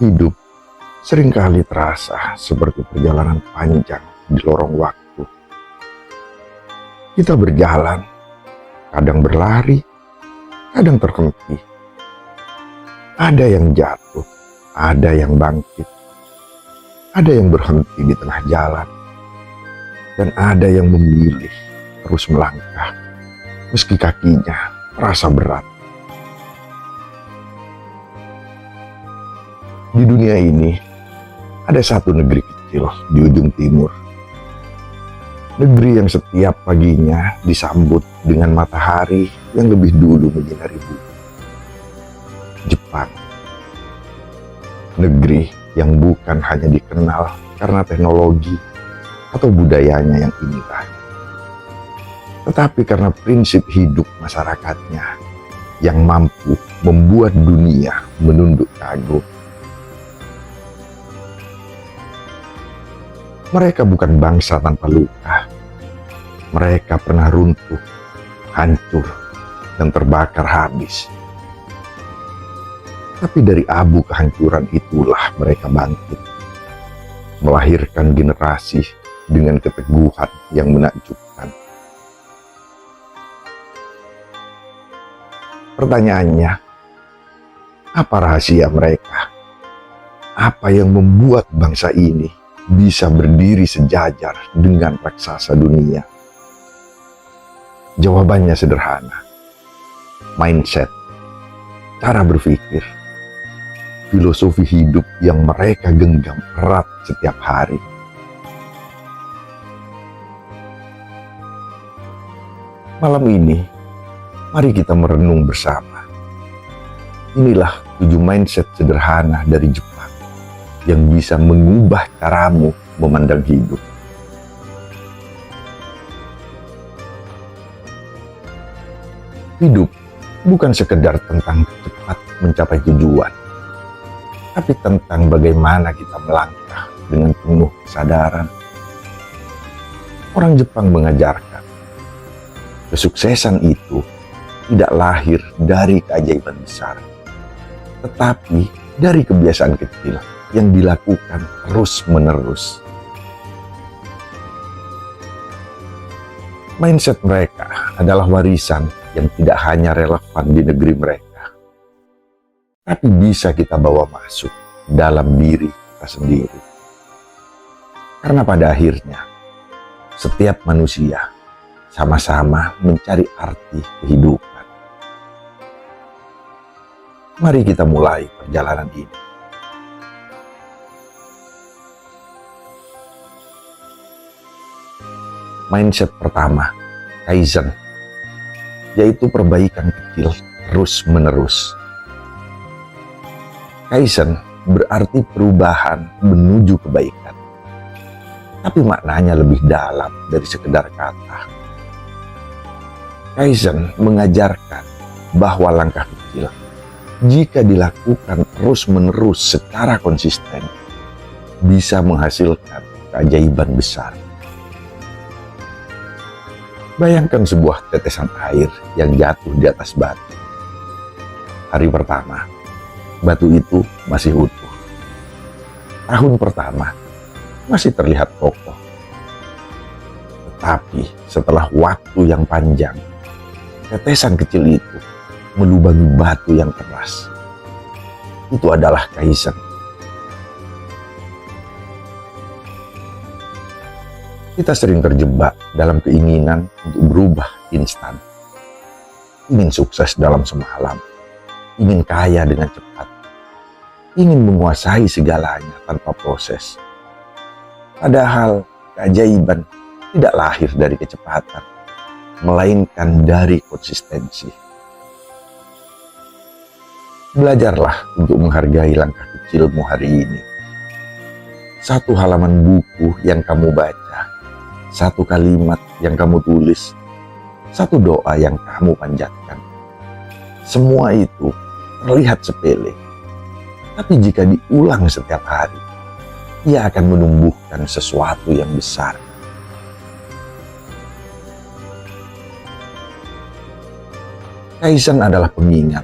Hidup seringkali terasa seperti perjalanan panjang di lorong waktu. Kita berjalan, kadang berlari, kadang terhenti. Ada yang jatuh, ada yang bangkit, ada yang berhenti di tengah jalan, dan ada yang memilih terus melangkah meski kakinya terasa berat. Di dunia ini, ada satu negeri kecil di ujung timur. Negeri yang setiap paginya disambut dengan matahari yang lebih dulu menyinari bumi. Jepang. Negeri yang bukan hanya dikenal karena teknologi atau budayanya yang indah, tetapi karena prinsip hidup masyarakatnya yang mampu membuat dunia menunduk kagum. Mereka bukan bangsa tanpa luka. Mereka pernah runtuh, hancur, dan terbakar habis. Tapi dari abu kehancuran itulah mereka bangkit, melahirkan generasi dengan keteguhan yang menakjubkan. Pertanyaannya, apa rahasia mereka? Apa yang membuat bangsa ini bisa berdiri sejajar dengan raksasa dunia? Jawabannya sederhana. Mindset, cara berpikir, filosofi hidup yang mereka genggam erat setiap hari. Malam ini, mari kita merenung bersama. Inilah 7 mindset sederhana dari Jepang yang bisa mengubah caramu memandang hidup. Hidup bukan sekedar tentang cepat mencapai tujuan, tapi tentang bagaimana kita melangkah dengan penuh kesadaran. Orang Jepang mengajarkan, kesuksesan itu tidak lahir dari keajaiban besar, tetapi dari kebiasaan kecil yang dilakukan terus-menerus. Mindset mereka adalah warisan yang tidak hanya relevan di negeri mereka, tapi bisa kita bawa masuk dalam diri kita sendiri. Karena pada akhirnya, setiap manusia sama-sama mencari arti kehidupan. Mari kita mulai perjalanan ini. Mindset pertama, Kaizen, yaitu perbaikan kecil terus-menerus. Kaizen berarti perubahan menuju kebaikan, tapi maknanya lebih dalam dari sekedar kata. Kaizen mengajarkan bahwa langkah kecil, jika dilakukan terus-menerus secara konsisten, bisa menghasilkan keajaiban besar. Bayangkan sebuah tetesan air yang jatuh di atas batu. Hari pertama, batu itu masih utuh. Tahun pertama, masih terlihat kokoh. Tetapi setelah waktu yang panjang, tetesan kecil itu melubangi batu yang keras. Itu adalah Kaizen. Kita sering terjebak dalam keinginan untuk berubah instan. Ingin sukses dalam semalam, ingin kaya dengan cepat, ingin menguasai segalanya tanpa proses. Padahal keajaiban tidak lahir dari kecepatan, melainkan dari konsistensi. Belajarlah untuk menghargai langkah kecilmu hari ini. Satu halaman buku yang kamu baca, satu kalimat yang kamu tulis, satu doa yang kamu panjatkan. Semua itu terlihat sepele, tapi jika diulang setiap hari, ia akan menumbuhkan sesuatu yang besar. Kaizen adalah pengingat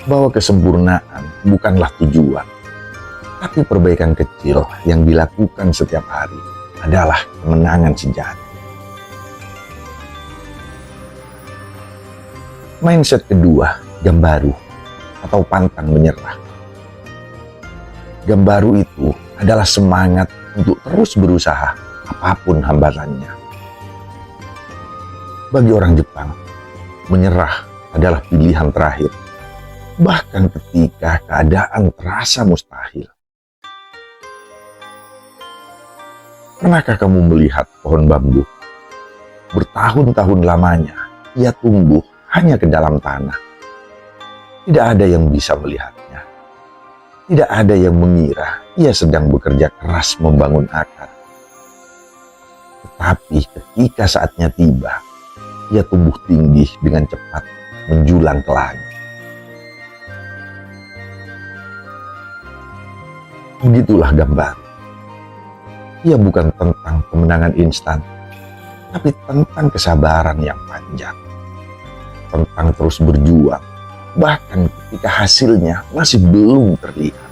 bahwa kesempurnaan bukanlah tujuan, Tapi perbaikan kecil yang dilakukan setiap hari adalah kemenangan sejati. Mindset kedua, Gambaru atau pantang menyerah. Gambaru itu adalah semangat untuk terus berusaha apapun hambatannya. Bagi orang Jepang, menyerah adalah pilihan terakhir, bahkan ketika keadaan terasa mustahil. Pernahkah kamu melihat pohon bambu? Bertahun-tahun lamanya, ia tumbuh hanya ke dalam tanah. Tidak ada yang bisa melihatnya. Tidak ada yang mengira ia sedang bekerja keras membangun akar. Tetapi ketika saatnya tiba, ia tumbuh tinggi dengan cepat menjulang ke langit. Begitulah gambar. Ia bukan tentang kemenangan instan, tapi tentang kesabaran yang panjang. Tentang terus berjuang, bahkan ketika hasilnya masih belum terlihat.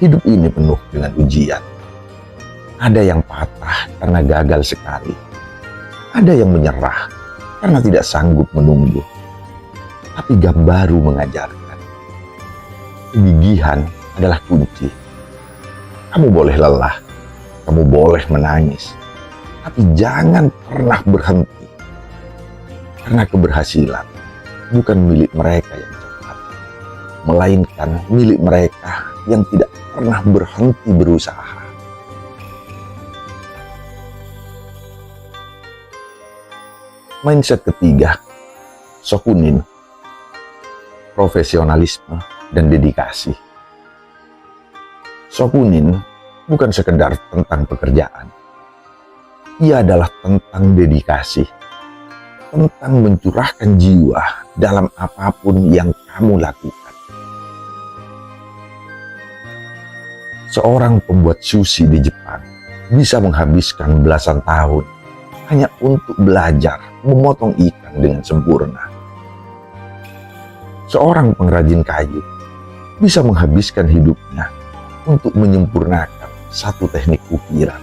Hidup ini penuh dengan ujian. Ada yang patah karena gagal sekali. Ada yang menyerah karena tidak sanggup menunggu. Tapi Gambaru mengajarkan, kegigihan adalah kunci. Kamu boleh lelah, kamu boleh menangis, tapi jangan pernah berhenti. Karena keberhasilan bukan milik mereka yang cepat, melainkan milik mereka yang tidak pernah berhenti berusaha. Mindset ketiga, Shokunin, profesionalisme dan dedikasi. Shokunin bukan sekedar tentang pekerjaan. Ia adalah tentang dedikasi, tentang mencurahkan jiwa dalam apapun yang kamu lakukan. Seorang pembuat sushi di Jepang bisa menghabiskan belasan tahun hanya untuk belajar memotong ikan dengan sempurna. Seorang pengrajin kayu bisa menghabiskan hidupnya untuk menyempurnakan satu teknik ukiran.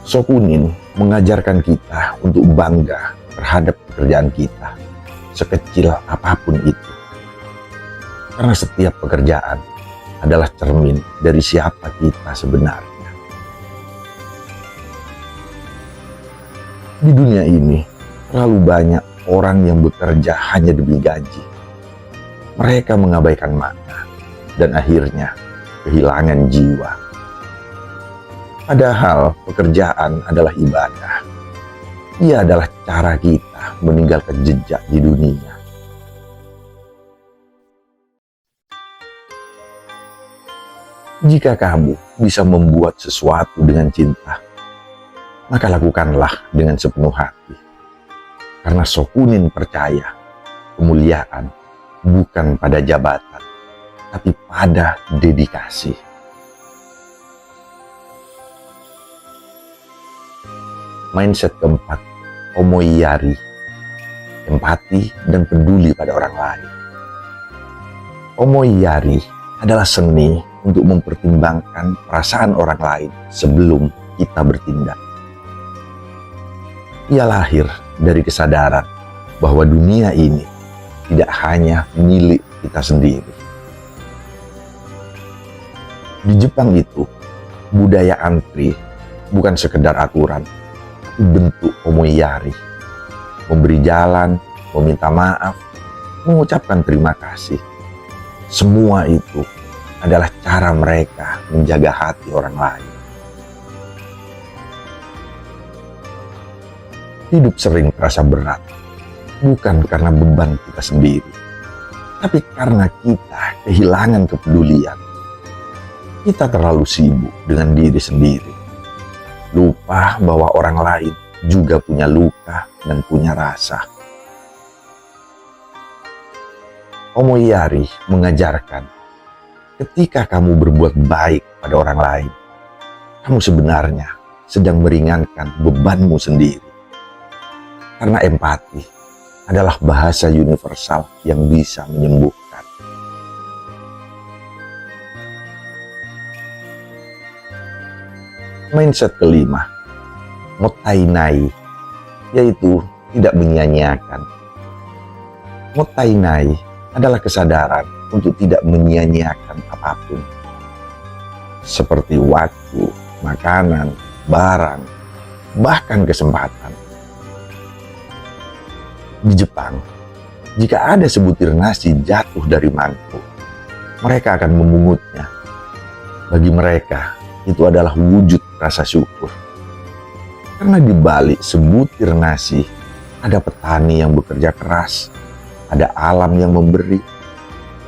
Shokunin mengajarkan kita untuk bangga terhadap pekerjaan kita, sekecil apapun itu. Karena setiap pekerjaan adalah cermin dari siapa kita sebenarnya. Di dunia ini, terlalu banyak orang yang bekerja hanya demi gaji. Mereka mengabaikan makna dan akhirnya kehilangan jiwa. Padahal pekerjaan adalah ibadah. Ia adalah cara kita meninggalkan jejak di dunia. Jika kamu bisa membuat sesuatu dengan cinta, maka lakukanlah dengan sepenuh hati. Karena Shokunin percaya, kemuliaan bukan pada jabatan, tapi pada dedikasi. Mindset keempat, omoiyari, empati dan peduli pada orang lain. Omoiyari adalah seni untuk mempertimbangkan perasaan orang lain sebelum kita bertindak. Ia lahir dari kesadaran bahwa dunia ini tidak hanya milik kita sendiri. Di Jepang itu, budaya antri bukan sekedar aturan, bentuk omoiyari, memberi jalan, meminta maaf, mengucapkan terima kasih. Semua itu adalah cara mereka menjaga hati orang lain. Hidup sering terasa berat, bukan karena beban kita sendiri, tapi karena kita kehilangan kepedulian. Kita terlalu sibuk dengan diri sendiri, lupa bahwa orang lain juga punya luka dan punya rasa. Omoiyari mengajarkan, ketika kamu berbuat baik pada orang lain, kamu sebenarnya sedang meringankan bebanmu sendiri. Karena empati adalah bahasa universal yang bisa menyembuhkan. Mindset kelima, mottainai, yaitu tidak menyia-nyiakan. Mottainai adalah kesadaran untuk tidak menyia-nyiakan apapun, seperti waktu, makanan, barang, bahkan kesempatan. Di Jepang, jika ada sebutir nasi jatuh dari mangkuk, mereka akan memungutnya. Bagi mereka, itu adalah wujud rasa syukur. Karena di balik sebutir nasi, ada petani yang bekerja keras, ada alam yang memberi,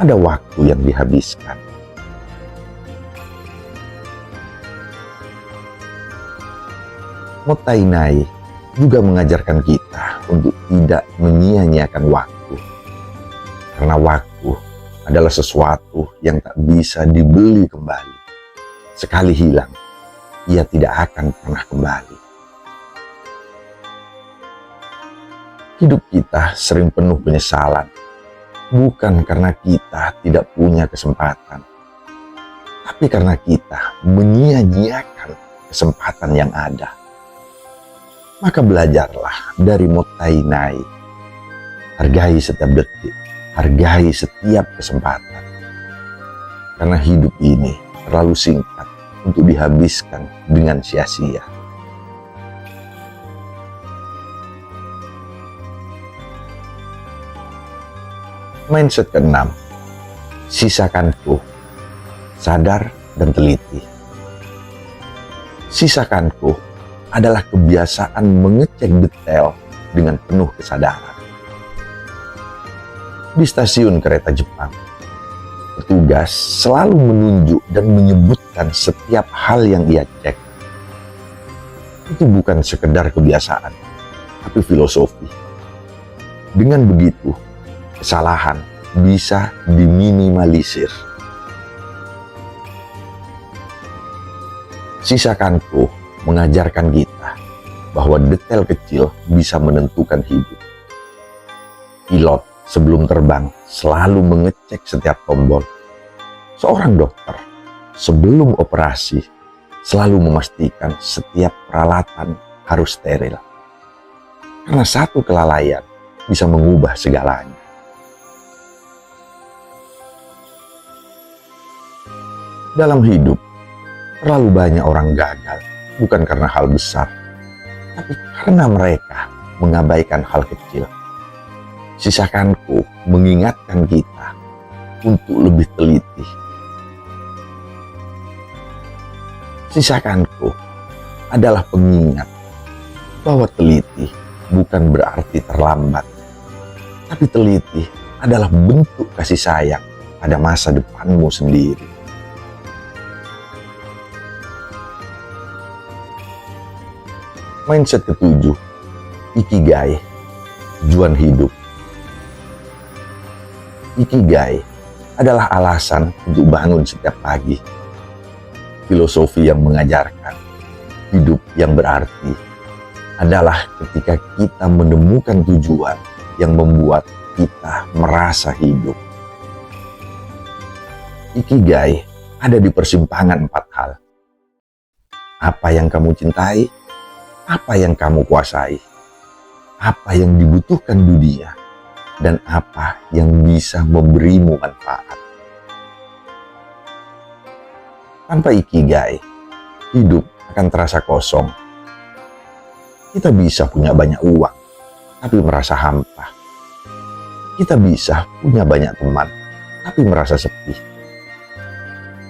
ada waktu yang dihabiskan. Mottainai juga mengajarkan kita untuk tidak menyia-nyiakan waktu. Karena waktu adalah sesuatu yang tak bisa dibeli kembali. Sekali hilang, ia tidak akan pernah kembali. Hidup kita sering penuh penyesalan, bukan karena kita tidak punya kesempatan, tapi karena kita menyia-nyiakan kesempatan yang ada. Maka belajarlah dari mottainai. Hargai setiap detik, hargai setiap kesempatan. Karena hidup ini terlalu singkat untuk dihabiskan dengan sia-sia. Mindset keenam, sisakanku, sadar dan teliti. Sisakanku adalah kebiasaan mengecek detail dengan penuh kesadaran. Di stasiun kereta Jepang, petugas selalu menunjuk dan menyebutkan setiap hal yang ia cek. Itu bukan sekedar kebiasaan, tapi filosofi. Dengan begitu, kesalahan bisa diminimalisir. Sisakanku mengajarkan kita bahwa detail kecil bisa menentukan hidup. Pilot sebelum terbang selalu mengecek setiap tombol. Seorang dokter sebelum operasi selalu memastikan setiap peralatan harus steril. Karena satu kelalaian bisa mengubah segalanya. Dalam hidup, terlalu banyak orang gagal. Bukan karena hal besar, tapi karena mereka mengabaikan hal kecil. Sisakanku mengingatkan kita untuk lebih teliti. Sisakanku adalah pengingat bahwa teliti bukan berarti terlambat, tapi teliti adalah bentuk kasih sayang pada masa depanmu sendiri. Mindset ketujuh, ikigai, tujuan hidup. Ikigai adalah alasan untuk bangun setiap pagi. Filosofi yang mengajarkan hidup yang berarti adalah ketika kita menemukan tujuan yang membuat kita merasa hidup. Ikigai ada di persimpangan 4 hal. Apa yang kamu cintai? Apa yang kamu kuasai, apa yang dibutuhkan dunia, dan apa yang bisa memberimu manfaat. Tanpa ikigai, hidup akan terasa kosong. Kita bisa punya banyak uang, tapi merasa hampa. Kita bisa punya banyak teman, tapi merasa sepi.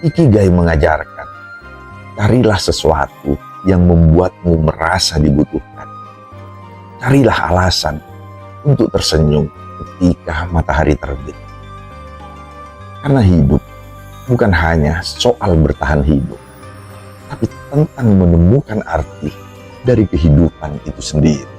Ikigai mengajarkan, carilah sesuatu yang membuatmu merasa dibutuhkan. Carilah alasan untuk tersenyum ketika matahari terbit. Karena hidup bukan hanya soal bertahan hidup, tapi tentang menemukan arti dari kehidupan itu sendiri.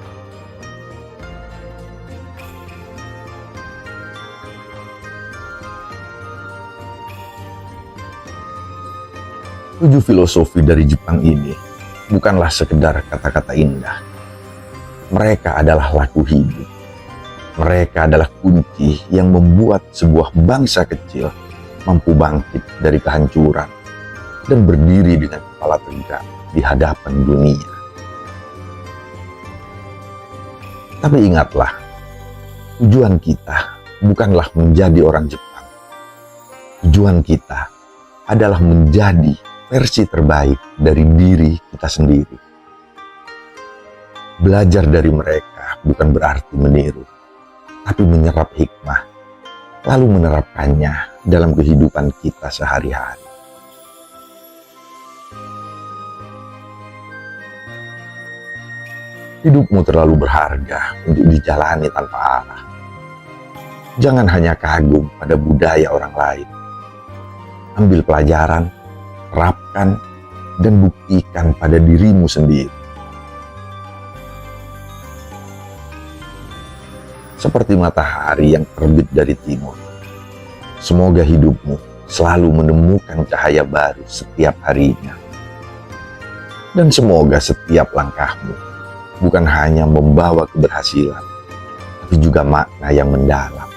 Tujuh filosofi dari Jepang ini bukanlah sekedar kata-kata indah. Mereka adalah laku hidup. Mereka adalah kunci yang membuat sebuah bangsa kecil mampu bangkit dari kehancuran dan berdiri dengan kepala tegak di hadapan dunia. Tapi ingatlah, tujuan kita bukanlah menjadi orang Jepang. Tujuan kita adalah menjadi versi terbaik dari diri kita sendiri. Belajar dari mereka bukan berarti meniru, tapi menyerap hikmah, lalu menerapkannya dalam kehidupan kita sehari-hari. Hidupmu terlalu berharga untuk dijalani tanpa arah. Jangan hanya kagum pada budaya orang lain. Ambil pelajaran, terapkan, dan buktikan pada dirimu sendiri. Seperti matahari yang terbit dari timur, semoga hidupmu selalu menemukan cahaya baru setiap harinya. Dan semoga setiap langkahmu bukan hanya membawa keberhasilan, tapi juga makna yang mendalam.